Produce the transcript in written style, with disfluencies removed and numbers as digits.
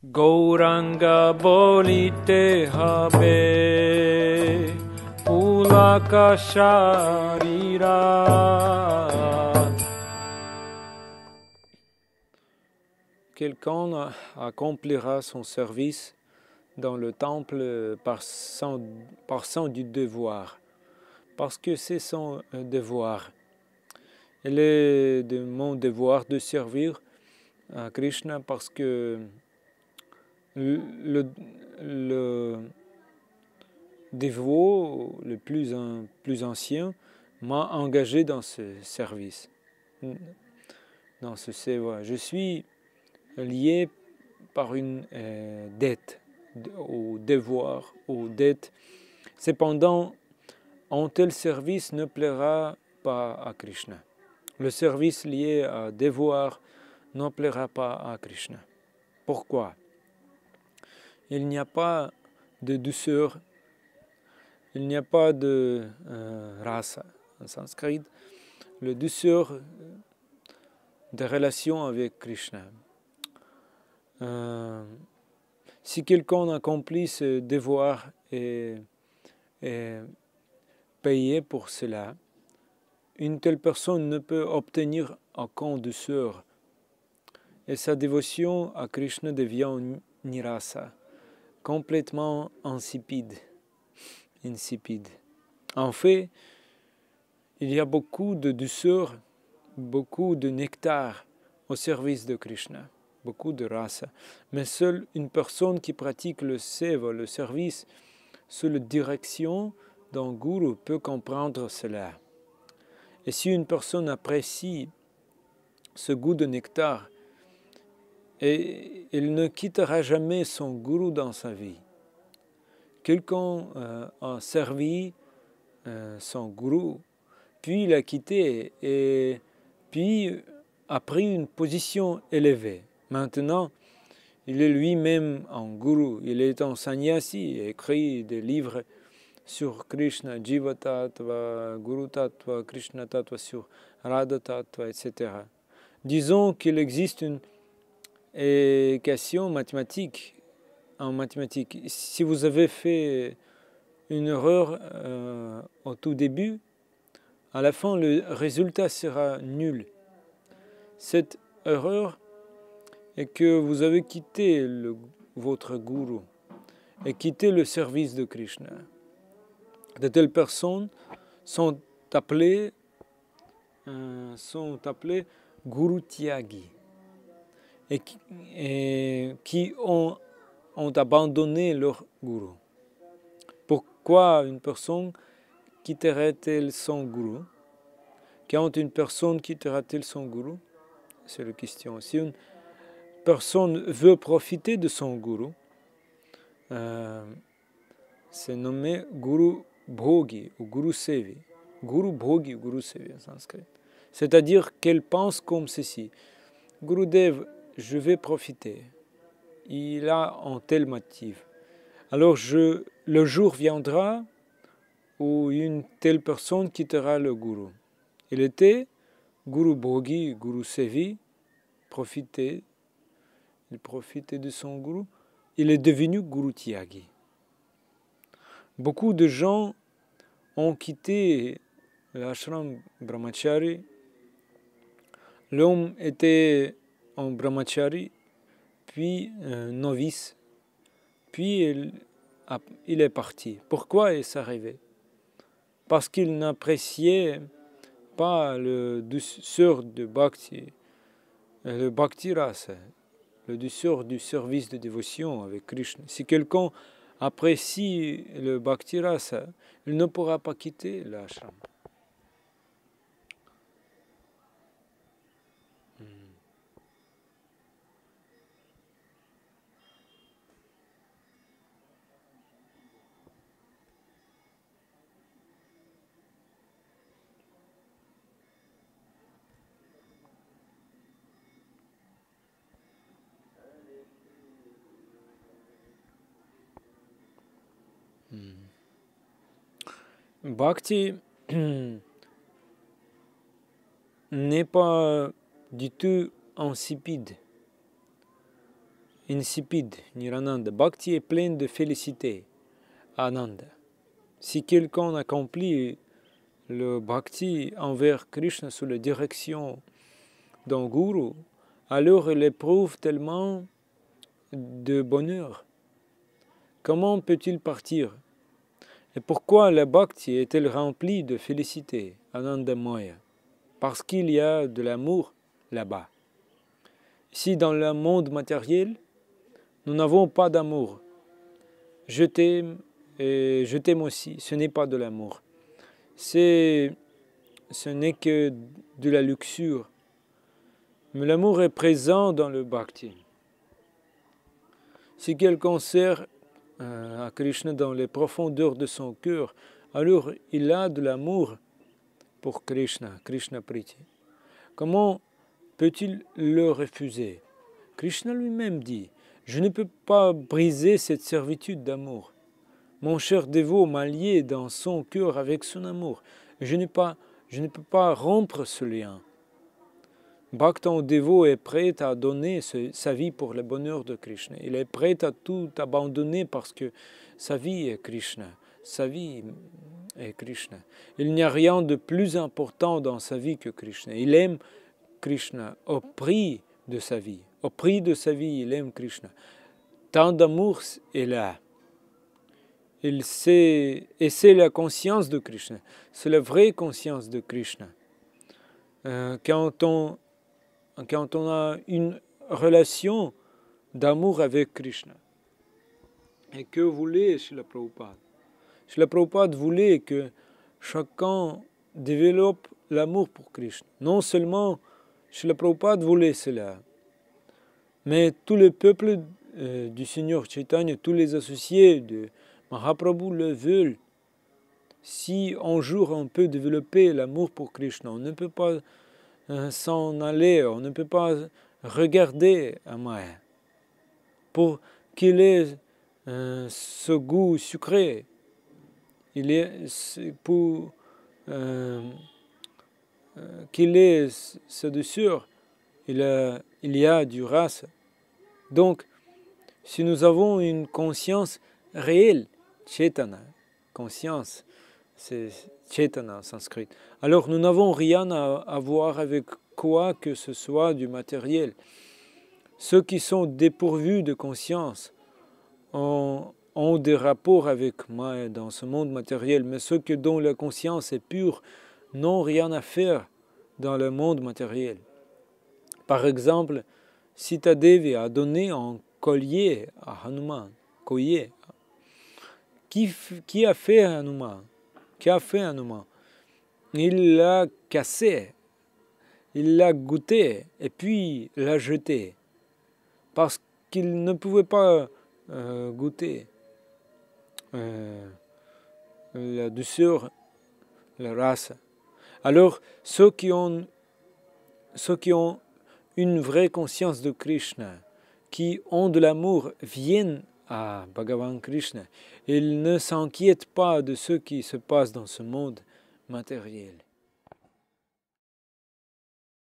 Gauranga bolite habe pulaka sharira. Quelqu'un accomplira son service dans le temple par son du devoir, parce que c'est son devoir. Il est de mon devoir de servir à Krishna parce que le dévot le plus ancien m'a engagé dans ce service, dans ce seva. Je suis lié par une dette, au devoir, aux dettes. Cependant, un tel service ne plaira pas à Krishna. Le service lié à devoir ne plaira pas à Krishna. Pourquoi? Il n'y a pas de douceur, il n'y a pas de rasa en sanskrit, la douceur de relation avec Krishna. Si quelqu'un accomplit ce devoir et payé pour cela, une telle personne ne peut obtenir aucune douceur et sa dévotion à Krishna devient nirasa, complètement insipide. En fait, il y a beaucoup de douceur, beaucoup de nectar au service de Krishna, beaucoup de rasa. Mais seule une personne qui pratique le seva, le service, sous la direction d'un guru peut comprendre cela. Et si une personne apprécie ce goût de nectar, et il ne quittera jamais son guru dans sa vie. Quelqu'un a servi son guru, puis l'a quitté, et puis a pris une position élevée. Maintenant, il est lui-même un guru, il est un sannyasi, il écrit des livres sur Krishna, Jiva Tattva, Guru Tattva, Krishna Tattva, sur Radha Tattva, etc. Disons qu'il existe une équation mathématique en mathématiques. Si vous avez fait une erreur au tout début, à la fin, le résultat sera nul. Cette erreur est que vous avez quitté votre guru et quitté le service de Krishna. De telles personnes sont appelées Guru Tyagi et qui ont abandonné leur guru. Pourquoi une personne quitterait-elle son guru? Quand une personne quittera-t-elle son guru? C'est la question. Si une personne veut profiter de son guru, c'est nommé Guru Bhogi ou Guru Sevi. Guru Bhogi ou Guru Sevi en sanskrit. C'est-à-dire qu'elle pense comme ceci. Gurudev, je vais profiter. Il a un tel motif. Alors le jour viendra où une telle personne quittera le guru. Il était Guru Bhogi, Guru Sevi, il profitait de son guru. Il est devenu Guru Tyagi. Beaucoup de gens ont quitté l'ashram brahmachari. L'homme était un brahmachari, puis novice, puis il est parti. Pourquoi est-ce arrivé? Parce qu'il n'appréciait pas le douceur de bhakti, le bhakti rasa, le douceur du service de dévotion avec Krishna. Si quelqu'un apprécie le bhakti rasa, il ne pourra pas quitter l'ashram. Bhakti n'est pas du tout insipide. insipide, Nirananda. Bhakti est plein de félicité, Ananda. Si quelqu'un accomplit le bhakti envers Krishna sous la direction d'un guru, alors il éprouve tellement de bonheur. Comment peut-il partir? Et pourquoi le bhakti est-il rempli de félicité, Anandamaya? Parce qu'il y a de l'amour là-bas. Ici, dans le monde matériel, nous n'avons pas d'amour. Je t'aime et je t'aime aussi. Ce n'est pas de l'amour. Ce n'est que de la luxure. Mais l'amour est présent dans le bhakti. Si quelqu'un sert à Krishna dans les profondeurs de son cœur, alors il a de l'amour pour Krishna, Krishna Priti. Comment peut-il le refuser? Krishna lui-même dit, je ne peux pas briser cette servitude d'amour. Mon cher dévot m'a lié dans son cœur avec son amour. Je ne peux pas rompre ce lien. Bhaktan dévot est prêt à donner sa vie pour le bonheur de Krishna. Il est prêt à tout abandonner parce que sa vie est Krishna. Sa vie est Krishna. Il n'y a rien de plus important dans sa vie que Krishna. Il aime Krishna au prix de sa vie. Au prix de sa vie, il aime Krishna. Tant d'amour est là. Et c'est la conscience de Krishna. C'est la vraie conscience de Krishna. Quand on a une relation d'amour avec Krishna. Et que voulait Srila Prabhupada? Srila Prabhupada voulait que chacun développe l'amour pour Krishna. Non seulement Srila Prabhupada voulait cela, mais tout le peuple du Seigneur Chaitanya, tous les associés de Mahaprabhu le veulent. Si un jour on peut développer l'amour pour Krishna, on ne peut pas s'en aller, on ne peut pas regarder à Maya pour qu'il ait ce goût sucré. Pour qu'il ait ce douceur, il y a du rasa. Donc, si nous avons une conscience réelle, Chaitana, conscience, c'est Chaitana en sanskrit, alors nous n'avons rien à voir avec quoi que ce soit du matériel. Ceux qui sont dépourvus de conscience ont des rapports avec moi dans ce monde matériel, mais ceux dont la conscience est pure n'ont rien à faire dans le monde matériel. Par exemple, Sita Devi a donné un collier à Hanuman. Collier. Qui a fait Hanuman? Qui a fait Hanuman? Il l'a cassé, il l'a goûté et puis l'a jeté parce qu'il ne pouvait pas goûter la douceur, la race. Alors, ceux qui ont une vraie conscience de Krishna, qui ont de l'amour, viennent à Bhagavan Krishna. Ils ne s'inquiètent pas de ce qui se passe dans ce monde matériel.